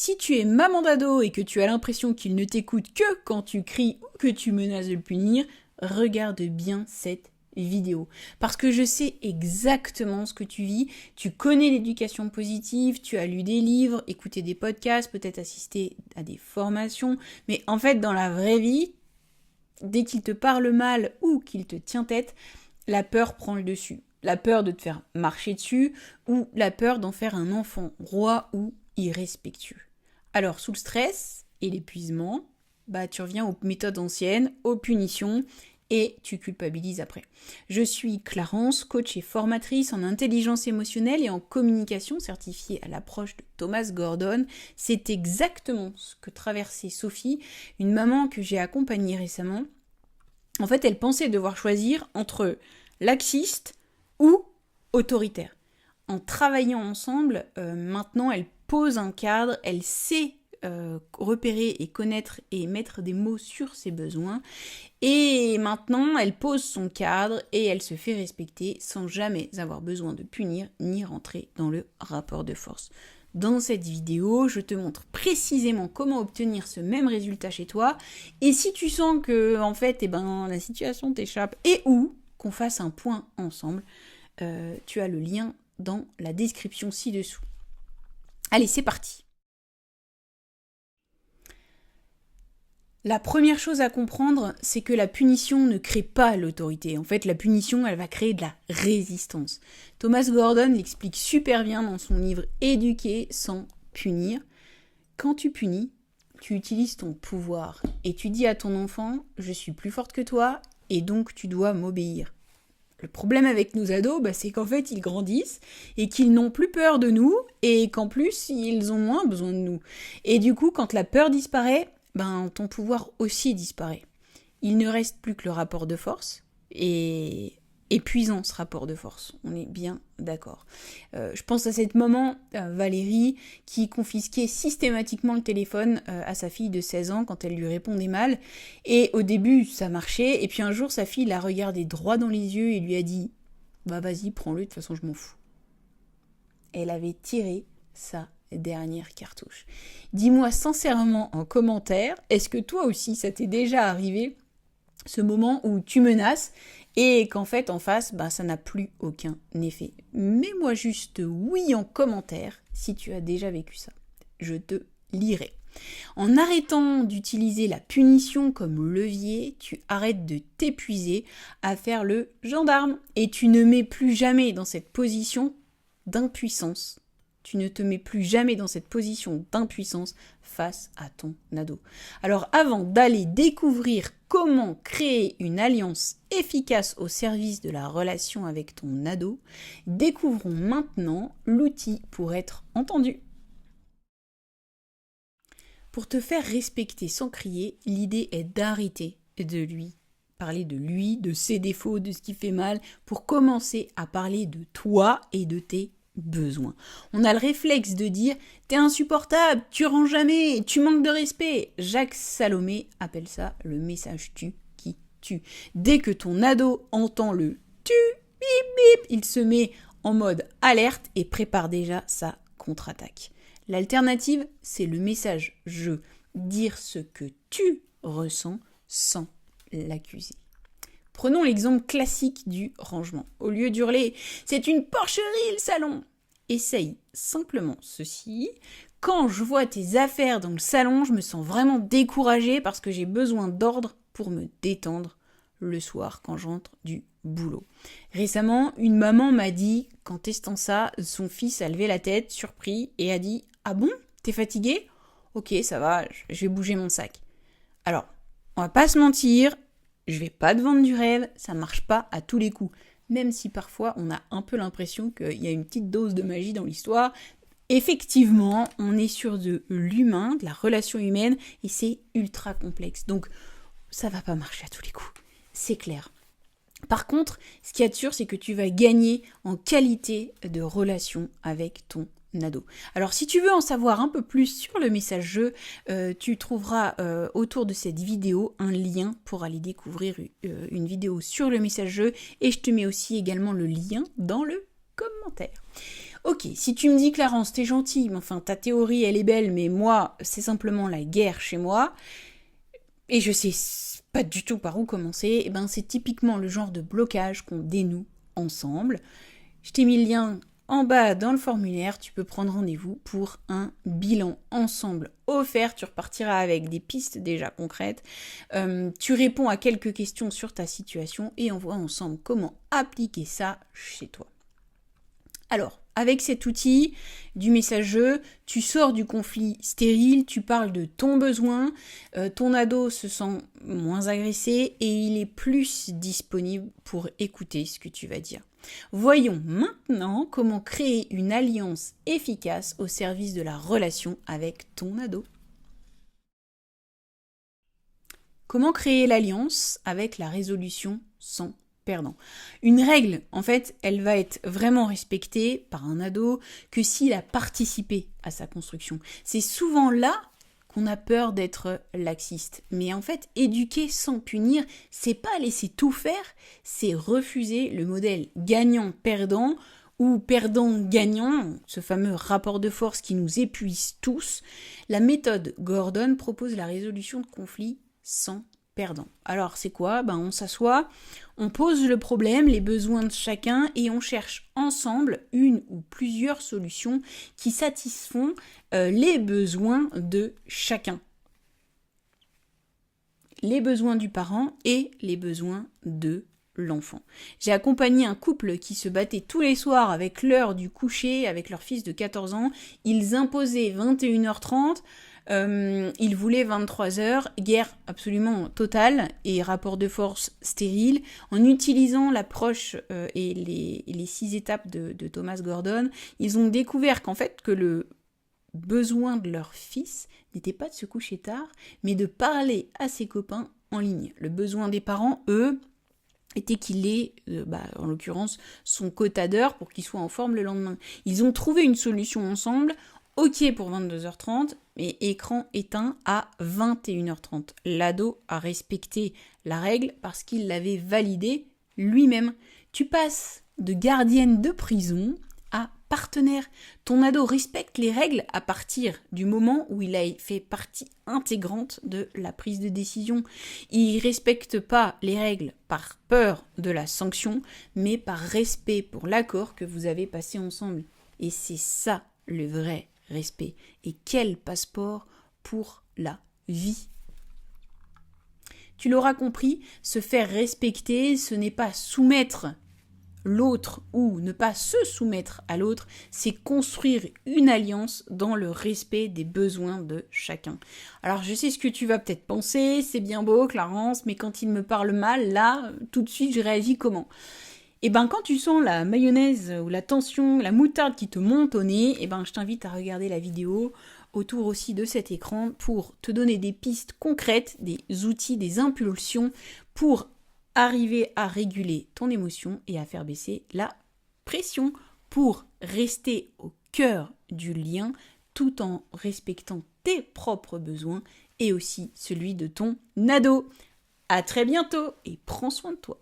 Si tu es maman d'ado et que tu as l'impression qu'il ne t'écoute que quand tu cries ou que tu menaces de le punir, regarde bien cette vidéo. Parce que je sais exactement ce que tu vis, tu connais l'éducation positive, tu as lu des livres, écouté des podcasts, peut-être assisté à des formations, mais en fait dans la vraie vie, dès qu'il te parle mal ou qu'il te tient tête, la peur prend le dessus. La peur de te faire marcher dessus ou la peur d'en faire un enfant roi ou irrespectueux. Alors sous le stress et l'épuisement, tu reviens aux méthodes anciennes, aux punitions et tu culpabilises après. Je suis Clarence, coach et formatrice en intelligence émotionnelle et en communication certifiée à l'approche de Thomas Gordon. C'est exactement ce que traversait Sophie, une maman que j'ai accompagnée récemment. En fait, elle pensait devoir choisir entre laxiste ou autoritaire. En travaillant ensemble, maintenant, elle pose un cadre, elle sait repérer et connaître et mettre des mots sur ses besoins. Et maintenant, elle pose son cadre et elle se fait respecter sans jamais avoir besoin de punir ni rentrer dans le rapport de force. Dans cette vidéo, je te montre précisément comment obtenir ce même résultat chez toi. Et si tu sens que, en fait, la situation t'échappe et ou qu'on fasse un point ensemble, tu as le lien dans la description ci-dessous. Allez, c'est parti. La première chose à comprendre, c'est que la punition ne crée pas l'autorité. En fait, la punition, elle va créer de la résistance. Thomas Gordon l'explique super bien dans son livre « Éduquer sans punir ». Quand tu punis, tu utilises ton pouvoir et tu dis à ton enfant « je suis plus forte que toi et donc tu dois m'obéir ». Le problème avec nos ados, c'est qu'en fait, ils grandissent et qu'ils n'ont plus peur de nous et qu'en plus, ils ont moins besoin de nous. Et du coup, quand la peur disparaît, ton pouvoir aussi disparaît. Il ne reste plus que le rapport de force et épuisant ce rapport de force. On est bien d'accord. Je pense à cette maman, Valérie, qui confisquait systématiquement le téléphone à sa fille de 16 ans quand elle lui répondait mal. Et au début, ça marchait. Et puis un jour, sa fille l'a regardé droit dans les yeux et lui a dit « vas-y, prends-le, de toute façon, je m'en fous. » Elle avait tiré sa dernière cartouche. Dis-moi sincèrement en commentaire, est-ce que toi aussi, ça t'est déjà arrivé, ce moment où tu menaces et qu'en fait, en face, ça n'a plus aucun effet. Mets-moi juste oui en commentaire si tu as déjà vécu ça. Je te lirai. En arrêtant d'utiliser la punition comme levier, tu arrêtes de t'épuiser à faire le gendarme et tu ne mets plus jamais dans cette position d'impuissance. Tu ne te mets plus jamais dans cette position d'impuissance face à ton ado. Alors avant d'aller découvrir comment créer une alliance efficace au service de la relation avec ton ado, découvrons maintenant l'outil pour être entendu. Pour te faire respecter sans crier, l'idée est d'arrêter de lui parler de lui, de ses défauts, de ce qui fait mal, pour commencer à parler de toi et de tes besoin. On a le réflexe de dire « t'es insupportable, tu rends jamais, tu manques de respect ». Jacques Salomé appelle ça le message tu qui tue. Dès que ton ado entend le tu, bip bip, il se met en mode alerte et prépare déjà sa contre-attaque. L'alternative, c'est le message je, dire ce que tu ressens sans l'accuser. Prenons l'exemple classique du rangement. Au lieu d'hurler « c'est une porcherie le salon !» Essaye simplement ceci. Quand je vois tes affaires dans le salon, je me sens vraiment découragée parce que j'ai besoin d'ordre pour me détendre le soir quand je rentre du boulot. Récemment, une maman m'a dit, qu'en testant ça, son fils a levé la tête, surpris, et a dit « ah bon, t'es fatigué ? Ok, ça va, je vais bouger mon sac. » Alors, on va pas se mentir, je vais pas te vendre du rêve, ça marche pas à tous les coups. Même si parfois on a un peu l'impression qu'il y a une petite dose de magie dans l'histoire. Effectivement, on est sur de l'humain, de la relation humaine, et c'est ultra complexe. Donc, ça va pas marcher à tous les coups, c'est clair. Par contre, ce qu'il y a de sûr, c'est que tu vas gagner en qualité de relation avec ton ado. Alors, si tu veux en savoir un peu plus sur le message jeu, tu trouveras autour de cette vidéo un lien pour aller découvrir une vidéo sur le message jeu et je te mets aussi également le lien dans le commentaire. Ok, si tu me dis Clarence, t'es gentille, mais enfin ta théorie elle est belle, mais moi c'est simplement la guerre chez moi, et je sais pas du tout par où commencer, et ben c'est typiquement le genre de blocage qu'on dénoue ensemble. Je t'ai mis le lien en bas dans le formulaire, tu peux prendre rendez-vous pour un bilan ensemble offert. Tu repartiras avec des pistes déjà concrètes. Tu réponds à quelques questions sur ta situation et on voit ensemble comment appliquer ça chez toi. Alors, avec cet outil du messageux, tu sors du conflit stérile, tu parles de ton besoin, ton ado se sent moins agressé et il est plus disponible pour écouter ce que tu vas dire. Voyons maintenant comment créer une alliance efficace au service de la relation avec ton ado. Comment créer l'alliance avec la résolution sans perdant. Une règle, en fait, elle va être vraiment respectée par un ado que s'il a participé à sa construction. C'est souvent là qu'on a peur d'être laxiste. Mais en fait, éduquer sans punir, c'est pas laisser tout faire, c'est refuser le modèle gagnant-perdant ou perdant-gagnant, ce fameux rapport de force qui nous épuise tous. La méthode Gordon propose la résolution de conflits sans perdant. Alors c'est quoi ? On s'assoit, on pose le problème, les besoins de chacun et on cherche ensemble une ou plusieurs solutions qui satisfont les besoins de chacun. Les besoins du parent et les besoins de l'enfant. J'ai accompagné un couple qui se battait tous les soirs avec l'heure du coucher avec leur fils de 14 ans. Ils imposaient 21h30. Il voulait 23h, guerre absolument totale et rapport de force stérile. En utilisant l'approche et les 6 étapes de Thomas Gordon, ils ont découvert qu'en fait que le besoin de leur fils n'était pas de se coucher tard, mais de parler à ses copains en ligne. Le besoin des parents, eux, était qu'il ait, en l'occurrence, son quota d'heures pour qu'il soit en forme le lendemain. Ils ont trouvé une solution ensemble. Ok pour 22h30, mais écran éteint à 21h30. L'ado a respecté la règle parce qu'il l'avait validée lui-même. Tu passes de gardienne de prison à partenaire. Ton ado respecte les règles à partir du moment où il a fait partie intégrante de la prise de décision. Il ne respecte pas les règles par peur de la sanction, mais par respect pour l'accord que vous avez passé ensemble. Et c'est ça le vrai respect. Et quel passeport pour la vie. Tu l'auras compris, se faire respecter, ce n'est pas soumettre l'autre ou ne pas se soumettre à l'autre, c'est construire une alliance dans le respect des besoins de chacun. Alors je sais ce que tu vas peut-être penser, c'est bien beau Clarence, mais quand il me parle mal, là, tout de suite je réagis comment ? Quand tu sens la mayonnaise ou la tension, la moutarde qui te monte au nez, je t'invite à regarder la vidéo autour aussi de cet écran pour te donner des pistes concrètes, des outils, des impulsions pour arriver à réguler ton émotion et à faire baisser la pression pour rester au cœur du lien tout en respectant tes propres besoins et aussi celui de ton ado. À très bientôt et prends soin de toi.